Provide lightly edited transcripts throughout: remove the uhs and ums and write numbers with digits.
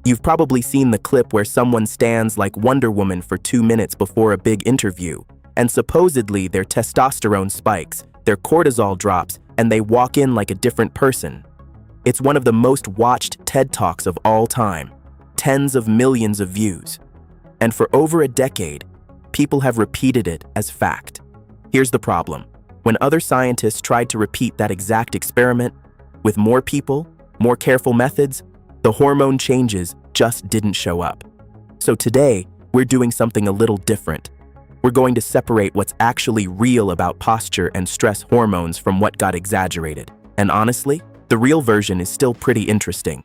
You've probably seen the clip where someone stands like Wonder Woman for 2 minutes before a big interview, and supposedly their testosterone spikes, their cortisol drops, and they walk in like a different person. It's one of the most watched TED Talks of all time, tens of millions of views. And for over a decade, people have repeated it as fact. Here's the problem. When other scientists tried to repeat that exact experiment, with more people, more careful methods, the hormone changes just didn't show up. So today, we're doing something a little different. We're going to separate what's actually real about posture and stress hormones from what got exaggerated. And honestly, the real version is still pretty interesting.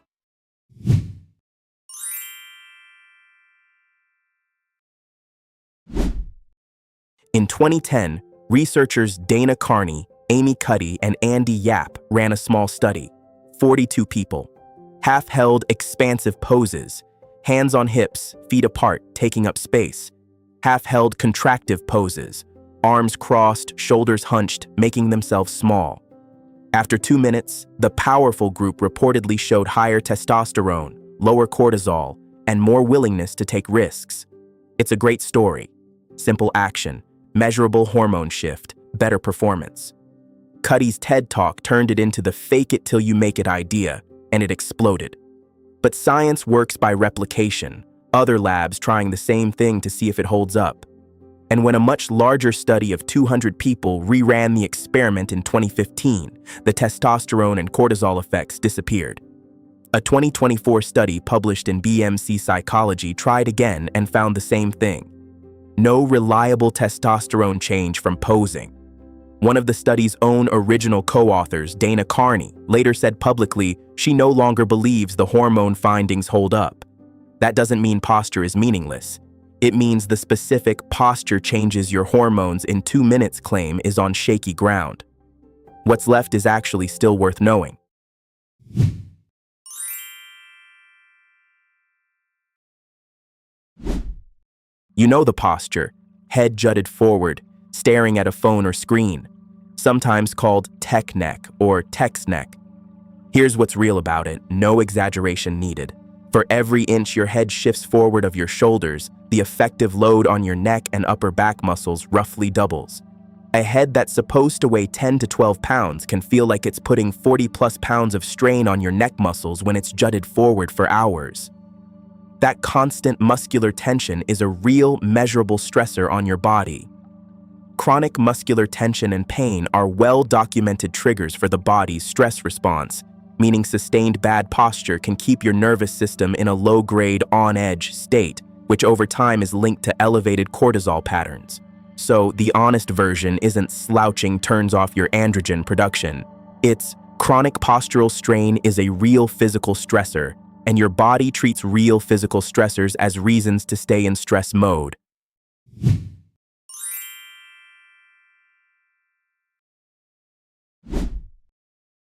In 2010, researchers Dana Carney, Amy Cuddy, and Andy Yap ran a small study. 42 people. Half-held expansive poses, hands on hips, feet apart, taking up space. Half-held contractive poses, arms crossed, shoulders hunched, making themselves small. After 2 minutes, the powerful group reportedly showed higher testosterone, lower cortisol, and more willingness to take risks. It's a great story. Simple action, measurable hormone shift, better performance. Cuddy's TED Talk turned it into the fake-it-till-you-make-it idea, and it exploded. But science works by replication, other labs trying the same thing to see if it holds up. And when a much larger study of 200 people reran the experiment in 2015, the testosterone and cortisol effects disappeared. A 2024 study published in Women.Psychology tried again and found the same thing. No reliable testosterone change from posing. One of the study's own original co-authors, Dana Carney, later said publicly she no longer believes the hormone findings hold up. That doesn't mean posture is meaningless. It means the specific posture changes your hormones in 2 minutes claim is on shaky ground. What's left is actually still worth knowing. You know the posture, head jutted forward, staring at a phone or screen, sometimes called tech neck or text neck. Here's what's real about it, no exaggeration needed. For every inch your head shifts forward of your shoulders, the effective load on your neck and upper back muscles roughly doubles. A head that's supposed to weigh 10 to 12 pounds can feel like it's putting 40+ pounds of strain on your neck muscles when it's jutted forward for hours. That constant muscular tension is a real, measurable stressor on your body. Chronic muscular tension and pain are well-documented triggers for the body's stress response, meaning sustained bad posture can keep your nervous system in a low-grade, on-edge state, which over time is linked to elevated cortisol patterns. So the honest version isn't slouching turns off your androgen production. It's chronic postural strain is a real physical stressor, and your body treats real physical stressors as reasons to stay in stress mode.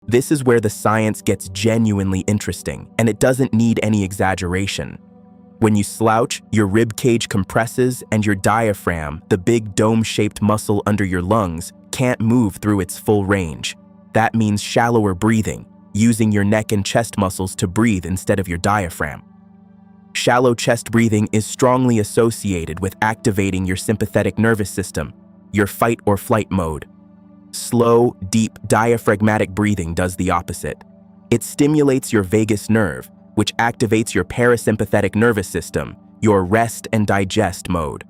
This is where the science gets genuinely interesting, and it doesn't need any exaggeration. When you slouch, your rib cage compresses and your diaphragm, the big dome-shaped muscle under your lungs, can't move through its full range. That means shallower breathing, using your neck and chest muscles to breathe instead of your diaphragm. Shallow chest breathing is strongly associated with activating your sympathetic nervous system, your fight or flight mode. Slow, deep, diaphragmatic breathing does the opposite. It stimulates your vagus nerve, which activates your parasympathetic nervous system, your rest and digest mode.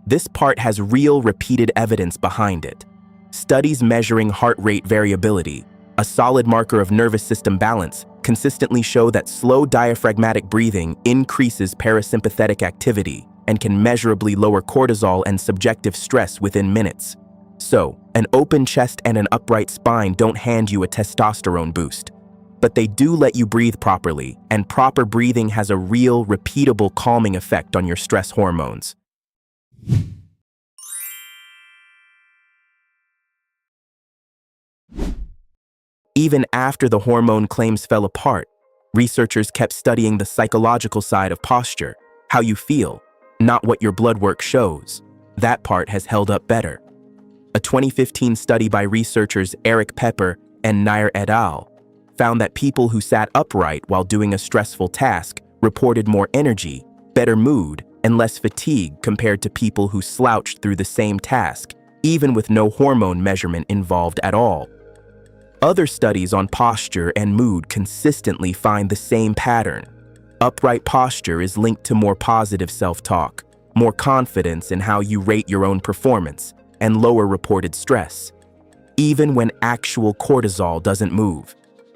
This part has real repeated evidence behind it. Studies measuring heart rate variability, a solid marker of nervous system balance, consistently show that slow diaphragmatic breathing increases parasympathetic activity and can measurably lower cortisol and subjective stress within minutes. So, an open chest and an upright spine don't hand you a testosterone boost, but they do let you breathe properly, and proper breathing has a real, repeatable calming effect on your stress hormones. Even after the hormone claims fell apart, researchers kept studying the psychological side of posture, how you feel, not what your blood work shows. That part has held up better. A 2015 study by researchers Eric Pepper and Nair et al. Found that people who sat upright while doing a stressful task reported more energy, better mood, and less fatigue compared to people who slouched through the same task, even with no hormone measurement involved at all. Other studies on posture and mood consistently find the same pattern. Upright posture is linked to more positive self-talk, more confidence in how you rate your own performance, and lower reported stress, even when actual cortisol doesn't move.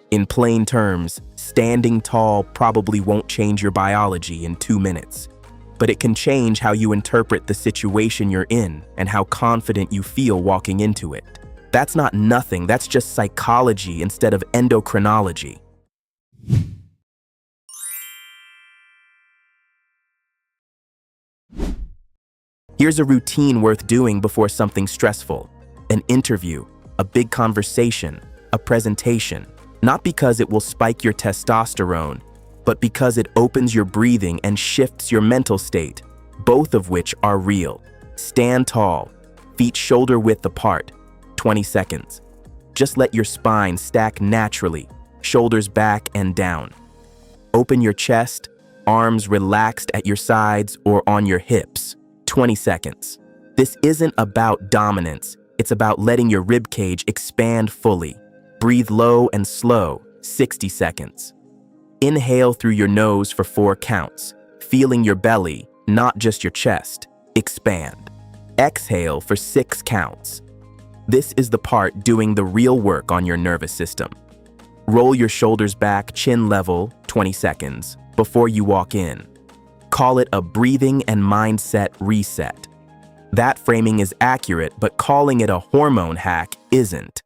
In plain terms, standing tall probably won't change your biology in 2 minutes, but it can change how you interpret the situation you're in and how confident you feel walking into it. That's not nothing, that's just psychology instead of endocrinology. Here's a routine worth doing before something stressful: an interview, a big conversation, a presentation. Not because it will spike your testosterone, but because it opens your breathing and shifts your mental state, both of which are real. Stand tall, feet shoulder width apart, 20 seconds. Just let your spine stack naturally, shoulders back and down. Open your chest, arms relaxed at your sides or on your hips, 20 seconds. This isn't about dominance, it's about letting your ribcage expand fully. Breathe low and slow, 60 seconds. Inhale through your nose for 4 counts, feeling your belly, not just your chest, expand. Exhale for 6 counts. This is the part doing the real work on your nervous system. Roll your shoulders back, chin level, 20 seconds, before you walk in. Call it a breathing and mindset reset. That framing is accurate, but calling it a hormone hack isn't.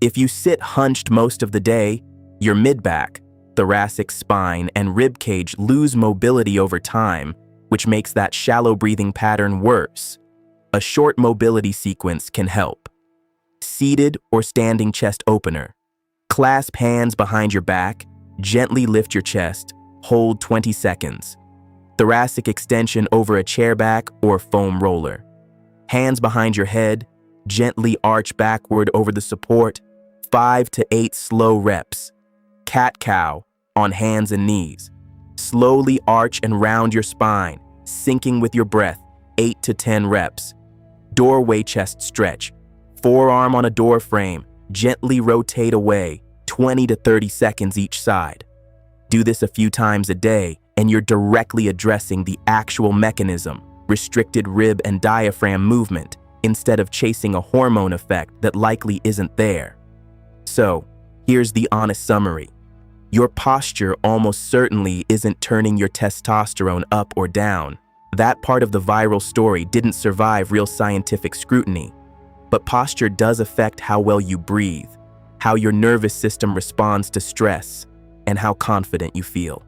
If you sit hunched most of the day, your mid-back, thoracic spine, and rib cage lose mobility over time, which makes that shallow breathing pattern worse. A short mobility sequence can help. Seated or standing chest opener. Clasp hands behind your back, gently lift your chest, hold 20 seconds. Thoracic extension over a chair back or foam roller. Hands behind your head, gently arch backward over the support, 5 to 8 slow reps. Cat-cow on hands and knees. Slowly arch and round your spine, syncing with your breath, 8 to 10 reps. Doorway chest stretch. Forearm on a door frame, gently rotate away, 20 to 30 seconds each side. Do this a few times a day, and you're directly addressing the actual mechanism, restricted rib and diaphragm movement, instead of chasing a hormone effect that likely isn't there. So, here's the honest summary. Your posture almost certainly isn't turning your testosterone up or down. That part of the viral story didn't survive real scientific scrutiny. But posture does affect how well you breathe, how your nervous system responds to stress, and how confident you feel.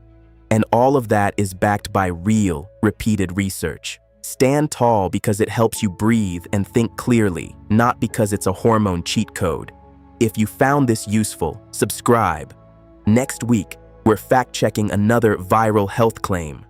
And all of that is backed by real, repeated research. Stand tall because it helps you breathe and think clearly, not because it's a hormone cheat code. If you found this useful, subscribe. Next week, we're fact-checking another viral health claim.